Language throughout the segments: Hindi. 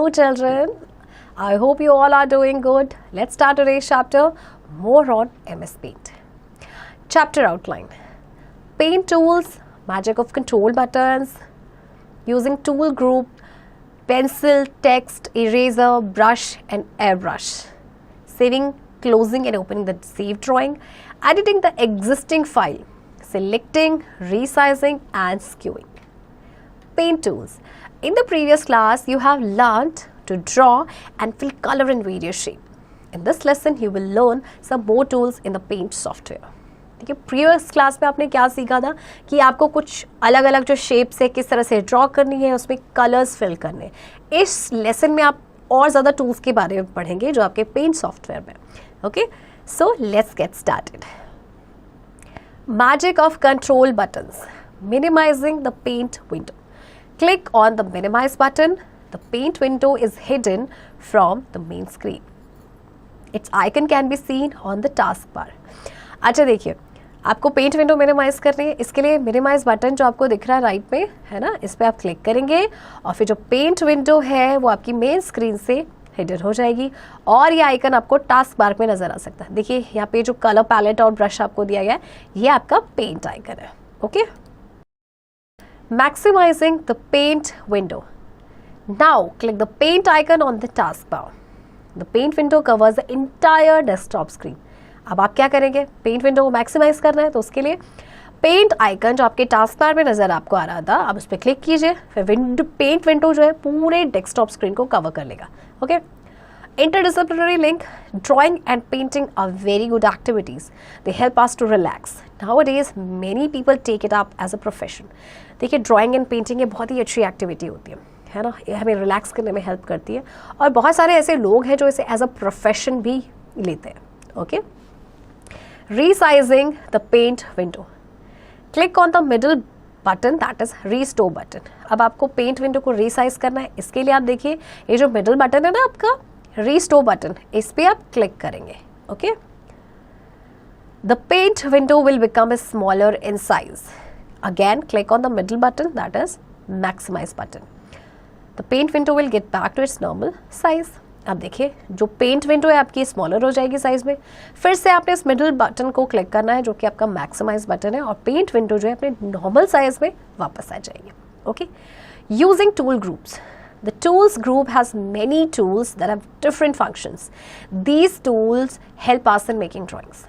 Hello children, I hope you all are doing good. Let's start today's chapter, more on MS Paint. Chapter outline. Paint tools, magic of control buttons, using tool group, pencil, text, eraser, brush and airbrush. Saving, closing and opening the saved drawing, editing the existing file, selecting, resizing and skewing. Paint tools. In the previous class, you have learned to draw and fill color in various shape. In this lesson, you will learn some more tools in the Paint software. देखिए प्रीवियस क्लास में आपने क्या सीखा था कि आपको कुछ अलग अलग जो शेप्स है किस तरह से ड्रॉ करनी है, उसमें कलर्स फिल करने. इस लेसन में आप और ज़्यादा टूल्स के बारे में पढ़ेंगे जो आपके पेंट सॉफ्टवेयर में. Okay, so let's get started. Magic of control buttons. Minimising the paint window. Click on the minimize button. The paint window is hidden from the main screen. Its icon can be seen on the taskbar. अच्छा देखिए, आपको पेंट विंडो मिनिमाइज करनी है. इसके लिए मिनिमाइज बटन जो आपको दिख रहा है राइट में है ना, इस पर आप क्लिक करेंगे और फिर जो पेंट विंडो है वो आपकी मेन स्क्रीन से हिडन हो जाएगी और ये आइकन आपको टास्क बार में नजर आ सकता है. देखिए यहाँ पे जो कलर पैलेट और ब्रश आपको दिया गया है ये आपका पेंट आइकन है. Okay, maximizing the paint window. Now click the paint icon on the taskbar. The paint window covers the entire desktop screen. अब आप क्या करेंगे, पेंट विंडो को मैक्सिमाइज करना है तो उसके लिए पेंट आइकन जो आपके टास्क बार में नजर आपको आ रहा था, अब उस पर क्लिक कीजिए. फिर पेंट विंडो जो है पूरे डेस्कटॉप स्क्रीन को कवर कर लेगा. Okay, interdisciplinary link. Drawing and painting are very good activities. They help us to relax. Nowadays many people take it up as a profession. देखिए ड्राइंग एंड पेंटिंग ये बहुत ही अच्छी एक्टिविटी होती है ना, ये हमें रिलैक्स करने में हेल्प करती है और बहुत सारे ऐसे लोग हैं जो इसे एज अ प्रोफेशन भी लेते हैं. Okay, resizing the paint window. Click on the middle button, that is restore button. अब आपको पेंट विंडो को रीसाइज करना है. इसके लिए आप देखिए ये जो मिडल बटन है ना आपका रीस्टोर बटन, इस पे आप क्लिक करेंगे. Okay, the paint window will become smaller in size. Again click on the middle button, that is maximize button. The paint window will get back to its normal size. अब देखिए जो पेंट विंडो है आपकी स्मॉलर हो जाएगी साइज में. फिर से आपने इस मिडिल बटन को क्लिक करना है जो कि आपका मैक्सिमाइज बटन है और पेंट विंडो जो है अपने नॉर्मल साइज में वापस आ जाएगी. Okay, using tool groups. The tools group has many tools that have different functions. These tools help us in making drawings.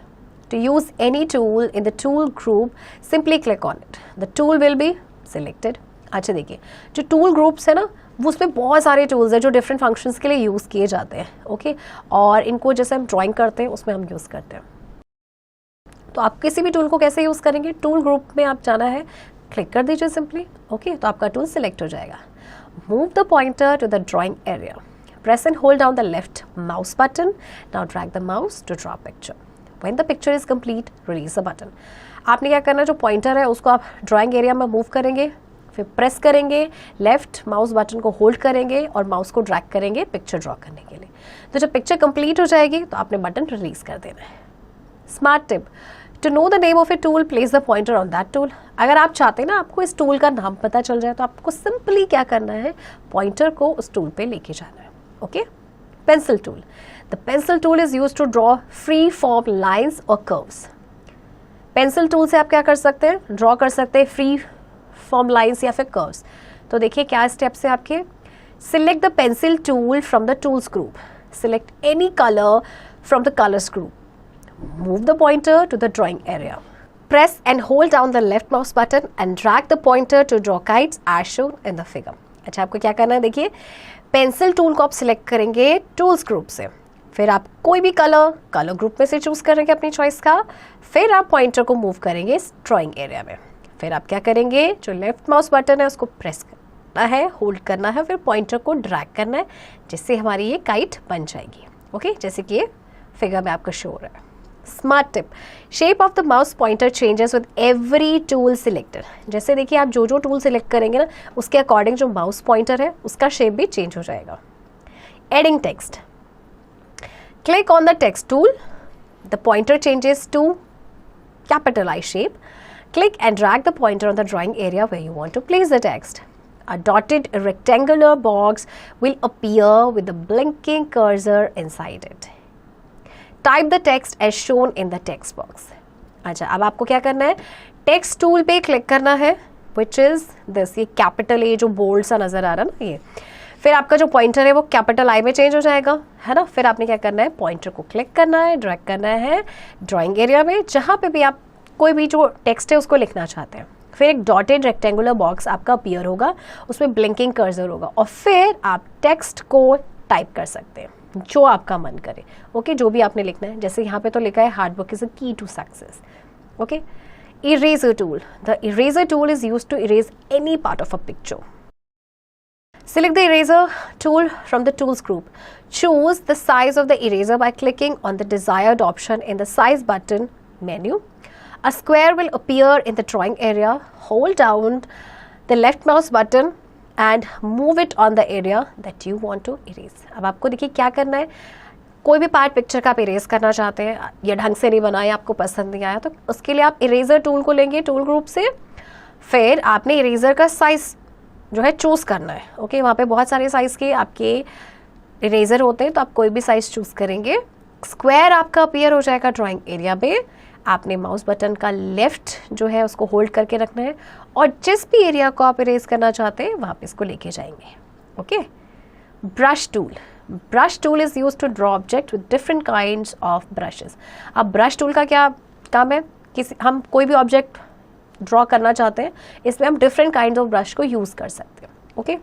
To use any tool in the tool group, simply click on it. The tool will be selected. अच्छा देखिए जो टूल ग्रुप्स है ना वो उसमें बहुत सारे टूल्स हैं जो डिफरेंट फंक्शंस के लिए यूज़ किए जाते हैं. ओके, और इनको जैसे हम ड्राइंग करते हैं उसमें हम यूज़ करते हैं. तो आप किसी भी टूल को कैसे यूज़ करेंगे, टूल ग्रुप में आप जाना है, क्लिक कर दीजिए सिंपली. ओके, तो आपका टूल सिलेक्ट हो जाएगा. Move the pointer to the drawing area. Press and hold down the left mouse button. Now drag the mouse to draw picture. When the picture is complete, release the button. आपने क्या करना है, जो पॉइंटर है उसको आप ड्राइंग एरिया में मूव करेंगे, फिर प्रेस करेंगे, लेफ्ट माउस बटन को होल्ड करेंगे और माउस को ड्रैग करेंगे पिक्चर ड्रॉ करने के लिए. तो जब पिक्चर कंप्लीट हो जाएगी तो आपने बटन रिलीज कर देना है. Smart tip. To know the name of a tool, place the pointer on that tool. अगर आप चाहते हैं ना आपको इस टूल का नाम पता चल जाए तो आपको सिंपली क्या करना है, पॉइंटर को उस टूल पे लेके जाना है. Okay, pencil tool. The pencil tool is used to draw free form lines or curves. Pencil tool से आप क्या कर सकते हैं, ड्रॉ कर सकते हैं फ्री फॉर्म लाइन्स या फिर कर्व्स. तो देखिए क्या स्टेप्स है आपके. Select the pencil tool from the tools group. Select any colour from the colours group. Move the pointer to the drawing area. Press and hold down the left mouse button and drag the pointer to draw kites as shown in the figure. अच्छा आपको क्या करना है, देखिए पेंसिल टूल को आप सिलेक्ट करेंगे टूल्स ग्रुप से, फिर आप कोई भी कलर ग्रुप में से चूज करेंगे अपनी चॉइस का, फिर आप पॉइंटर को मूव करेंगे इस ड्राइंग एरिया में. फिर आप क्या करेंगे, जो लेफ्ट माउस बटन है उसको प्रेस करना है, होल्ड करना है, फिर पॉइंटर को ड्रैग करना है जिससे हमारी ये काइट बन जाएगी. ओके, जैसे कि ये फिगर में आपको शो हो रहा है. Smart tip. Shape of the mouse pointer changes with every tool selected. जैसे देखिए आप जो जो टूल सिलेक्ट करेंगे ना उसके अकॉर्डिंग जो माउस पॉइंटर है उसका शेप भी चेंज हो जाएगा. Adding text. Click on the text tool. The pointer changes to capital I shape. Click and drag the pointer on the drawing area where you want to place the text. A dotted rectangular box will appear with the blinking cursor inside it. Type the text as shown in the text box. अच्छा, अब आपको क्या करना है, टेक्स्ट टूल पे क्लिक करना है, विच इज दिस, ये कैपिटल ए जो बोल्ड सा नजर आ रहा है ना ये, फिर आपका जो पॉइंटर है वो कैपिटल आई में चेंज हो जाएगा, है ना। फिर आपने क्या करना है, पॉइंटर को क्लिक करना है, ड्रैग करना है ड्राइंग एरिया में, जहाँ पे भी आप कोई भी जो टेक्स्ट है उसको लिखना चाहते हैं। फिर एक डॉटेड रेक्टेंगुलर बॉक्स आपका अपीयर होगा, उसमें ब्लिंकिंग कर्सर होगा, और फिर आप टेक्स्ट को टाइप कर सकते हैं जो आपका मन करे। ओके, जो भी आपने लिखना है, जैसे यहाँ पे तो लिखा है hard work is a key to success. Okay, eraser tool, the eraser tool is used to erase any part of a picture. Select the eraser tool from the tools group. Choose the size of the eraser by clicking on the desired option in the size button menu. A square will appear in the drawing area. Hold down the left mouse button and move it on the area that you want to erase. अब आपको देखिए क्या करना है, कोई भी पार्ट पिक्चर का आप इरेज करना चाहते हैं, या ढंग से नहीं बना, या आपको पसंद नहीं आया, तो उसके लिए आप इरेजर टूल को लेंगे टूल ग्रुप से। फिर आपने इरेजर का साइज जो है चूज़ करना है। ओके, वहाँ पे बहुत सारे साइज़ के आपके इरेजर होते हैं, तो आप कोई भी साइज़ चूज़ करेंगे। स्क्वायर आपका अपीयर हो जाएगा ड्राइंग एरिया पे। आपने माउस बटन का लेफ्ट जो है उसको होल्ड करके रखना है, और जिस भी एरिया को आप इरेज करना चाहते हैं वहाँ पे इसको लेके जाएंगे। Okay, brush tool, brush tool is use to draw object with different kinds of brushes. अब ब्रश टूल का क्या काम है, हम कोई भी ऑब्जेक्ट ड्रॉ करना चाहते हैं, इसमें हम डिफरेंट काइंड ऑफ ब्रश को यूज़ कर सकते हैं। Okay,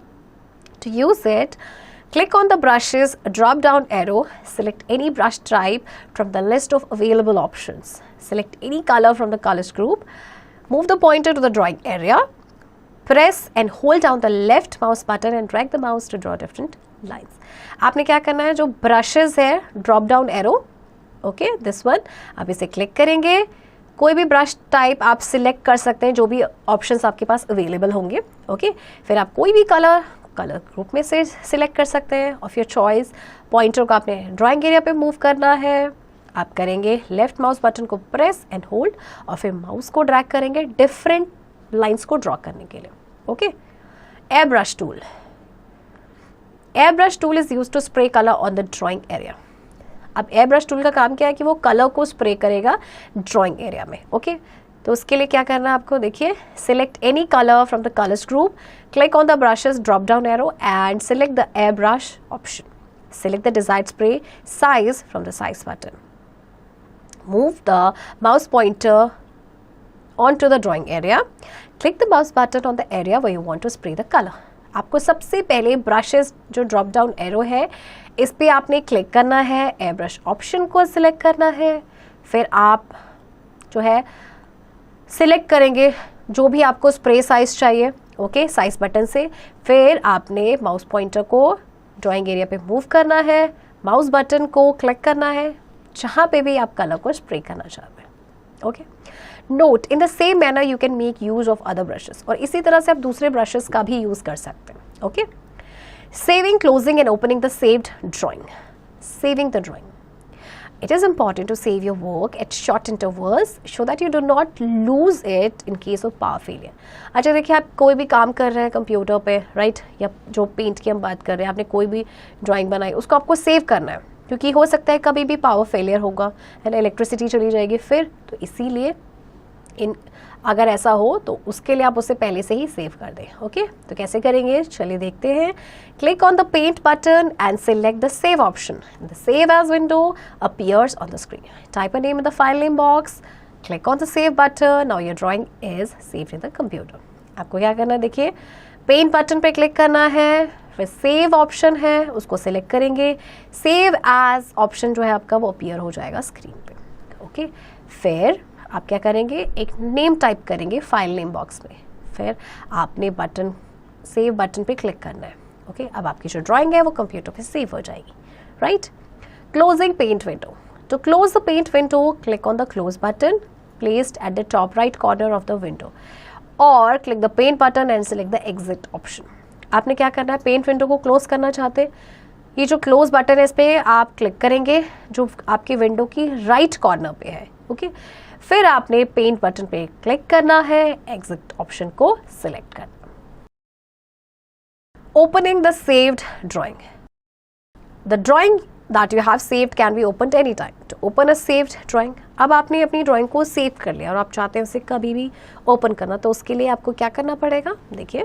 to use it click on the brushes drop down arrow, select any brush type from the list of available options, select any colour from the colours group, move the pointer to the drawing area, press and hold down the left mouse button and drag the mouse to draw different lines. आपने क्या करना है, जो ब्रशेस है drop down arrow, okay this one, आप इसे क्लिक करेंगे, कोई भी ब्रश टाइप आप सिलेक्ट कर सकते हैं, जो भी ऑप्शंस आपके पास अवेलेबल होंगे। ओके, फिर आप कोई भी कलर ग्रुप में से सिलेक्ट कर सकते हैं ऑफ योर चॉइस। पॉइंटर को आपने ड्राइंग एरिया पे मूव करना है, आप करेंगे लेफ्ट माउस बटन को प्रेस एंड होल्ड, और फिर माउस को ड्रैग करेंगे डिफरेंट लाइंस को ड्रॉ करने के लिए। Okay, air brush tool, air brush tool is use to spray colour on the drawing area. अब एयर ब्रश टूल का काम क्या है कि वो कलर को स्प्रे करेगा ड्राइंग एरिया में। ओके, तो उसके लिए क्या करना है आपको, देखिए, select any colour from the colours group, click on the brushes drop down arrow and select the air brush option, select the desired spray size from the size button, move the mouse pointer on to the drawing area, click the mouse button on the area where you want to spray the colour. आपको सबसे पहले ब्रशेस जो ड्रॉप डाउन एरो है इस पे आपने क्लिक करना है, एयर ब्रश ऑप्शन को सिलेक्ट करना है, फिर आप जो है सिलेक्ट करेंगे जो भी आपको स्प्रे साइज चाहिए। ओके, साइज बटन से फिर आपने माउस पॉइंटर को ड्राइंग एरिया पे मूव करना है, माउस बटन को क्लिक करना है जहाँ पे भी आप कलर को स्प्रे करना चाहते हैं। Okay, note in the same manner you can make use of other brushes, और इसी तरह से आप दूसरे ब्रशेस का भी यूज कर सकते हैं। Okay, saving, closing and opening the saved drawing. Saving the drawing. It is important to save your work at short intervals so that you do not lose it in case of power failure. अच्छा देखिए, आप कोई भी काम कर रहे हैं कंप्यूटर पे, राइट, या जो पेंट की हम बात कर रहे हैं, आपने कोई भी ड्राइंग बनाई, उसको आपको सेव करना है, क्योंकि हो सकता है कभी भी पावर फेलियर होगा, है ना, इलेक्ट्रिसिटी चली जाएगी फिर, तो इसीलिए अगर ऐसा हो तो उसके लिए आप उसे पहले से ही सेव कर दें। ओके, तो कैसे करेंगे, चलिए देखते हैं। Click on the paint button and select the save option. The save as window appears on the screen. Type a name in the file name box, click on the save button, now your drawing is saved in the computer. आपको क्या करना है, देखिए, पेंट बटन पे क्लिक करना है, फिर सेव ऑप्शन है उसको सिलेक्ट करेंगे, सेव एज ऑप्शन जो है आपका वो अपीयर हो जाएगा स्क्रीन पे। ओके, फिर आप क्या करेंगे, एक नेम टाइप करेंगे फाइल नेम बॉक्स में, फिर आपने बटन सेव बटन पे क्लिक करना है। ओके, अब आपकी जो ड्राइंग है वो कंप्यूटर पे सेव हो जाएगी, right. Closing paint window, to close the paint window click on the close button placed at the top right corner of the window, और click the paint button and select the exit option. आपने क्या करना है, पेंट विंडो को क्लोज करना चाहते हैं, ये जो क्लोज बटन है इस पे आप क्लिक करेंगे जो आपके विंडो की राइट कॉर्नर पे है। ओके, फिर आपने पेंट बटन पे क्लिक करना है, एग्जिट ऑप्शन को सिलेक्ट करना। opening the saved drawing. The drawing that you have saved can be opened anytime. To open a saved drawing, अब आपने अपनी ड्राइंग को सेव कर लिया और आप चाहते हैं उसे कभी भी ओपन करना, तो उसके लिए आपको क्या करना पड़ेगा? देखिए,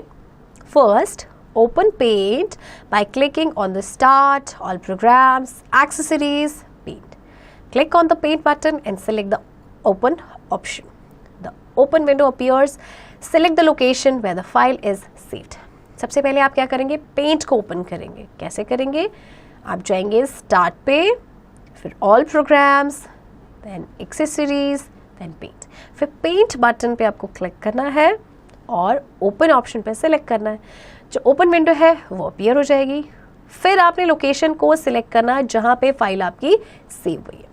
first open paint by clicking on the start, all programs, accessories, paint. Click on the paint button and select the open option. The open window appears. Select the location where the file is saved. सबसे पहले आप क्या करेंगे? पेंट को ओपन करेंगे. कैसे करेंगे? आप जाएंगे स्टार्ट पे, फिर all programs, then accessories, then paint. फिर पेंट बटन पे आपको क्लिक करना है और ओपन ऑप्शन पे सिलेक्ट करना है. जो ओपन विंडो है वो अपीयर हो जाएगी. फिर आपने लोकेशन को सिलेक्ट करना है जहां पे फाइल आपकी सेव हुई है.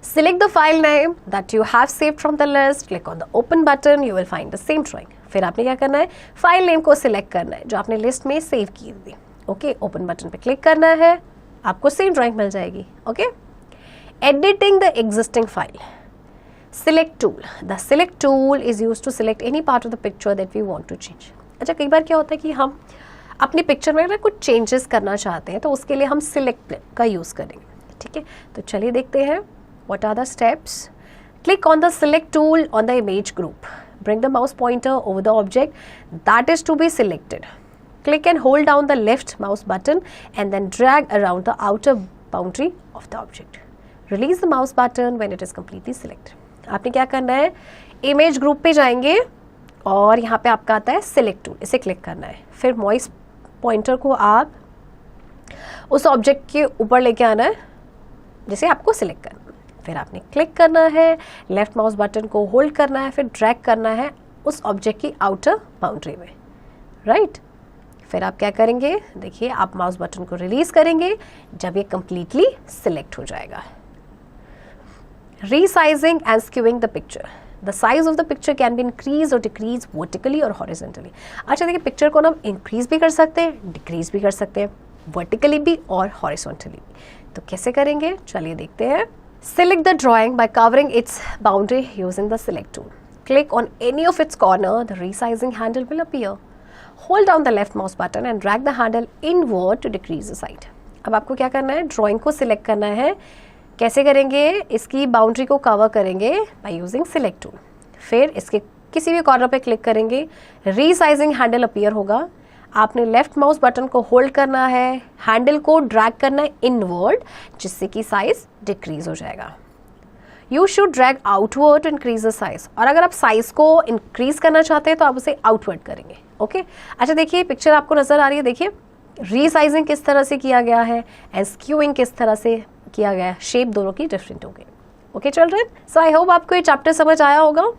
Select the file name that you have saved from the list. Click on the open button. You will find the same drawing. फिर आपने क्या करना है? फाइल नेम को सिलेक्ट करना है जो आपने लिस्ट में सेव की थी. ओके, ओपन बटन पे क्लिक करना है, आपको सेम ड्राइंग मिल जाएगी. Okay, editing the existing file. Select tool. The select tool is used to select any part of the picture that we want to change. अच्छा, कई बार क्या होता है कि हम अपनी पिक्चर में ना कुछ चेंजेस करना चाहते हैं, तो उसके लिए हम सिलेक्ट का यूज़ करेंगे. ठीक है, तो चलिए देखते हैं what are the steps. Click on the select tool on the image group. Bring the mouse pointer over the object that is to be selected. Click and hold down the left mouse button and then drag around the outer boundary of the object. Release the mouse button when it is completely selected. आपने क्या करना है? इमेज ग्रुप पे जाएंगे और यहाँ पे आपका आता है सिलेक्ट टूल, इसे क्लिक करना है. फिर माउस पॉइंटर को आप उस ऑब्जेक्ट के ऊपर लेके आना है जिसे आपको सिलेक्ट करना है. फिर आपने क्लिक करना है, लेफ्ट माउस बटन को होल्ड करना है, फिर ड्रैग करना है उस ऑब्जेक्ट की आउटर बाउंड्री में. राइट, फिर आप क्या करेंगे? देखिए, आप माउस बटन को रिलीज करेंगे जब ये कंप्लीटली सिलेक्ट हो जाएगा. Resizing and skewing the picture. The size of the picture can be increase और डिक्रीज वर्टिकली और हॉरिजॉन्टली. अच्छा देखिए, पिक्चर को हम इंक्रीज भी कर सकते हैं, डिक्रीज भी कर सकते हैं, वर्टिकली भी और हॉरिजॉन्टली भी. तो कैसे करेंगे? चलिए देखते हैं. Select the drawing by covering its boundary using the select tool. Click on any of its corner, the resizing handle will appear. Hold down the left mouse button and drag the handle inward to decrease the side. अब आपको क्या करना है? ड्राइंग को सिलेक्ट करना है. कैसे करेंगे? इसकी बाउंड्री को कवर करेंगे by using select tool. फिर इसके किसी भी कॉर्नर पे क्लिक करेंगे, रीसाइजिंग हैंडल अपीयर होगा. आपने लेफ्ट माउस बटन को होल्ड करना है, हैंडल को ड्रैग करना है इनवर्ड, जिससे कि साइज डिक्रीज हो जाएगा. You should drag outward to increase the size. और अगर आप साइज को इंक्रीज करना चाहते हैं तो आप उसे आउटवर्ड करेंगे. ओके, अच्छा देखिए, पिक्चर आपको नजर आ रही है. देखिए, रीसाइजिंग किस तरह से किया गया है एंड स्क्यूइंग किस तरह से किया गया है. शेप दोनों की डिफरेंट हो गई. Okay children, so I hope आपको ये चैप्टर समझ आया होगा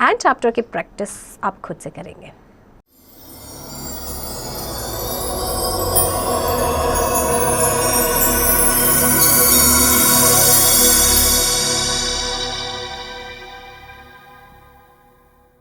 एंड चैप्टर की प्रैक्टिस आप खुद से करेंगे.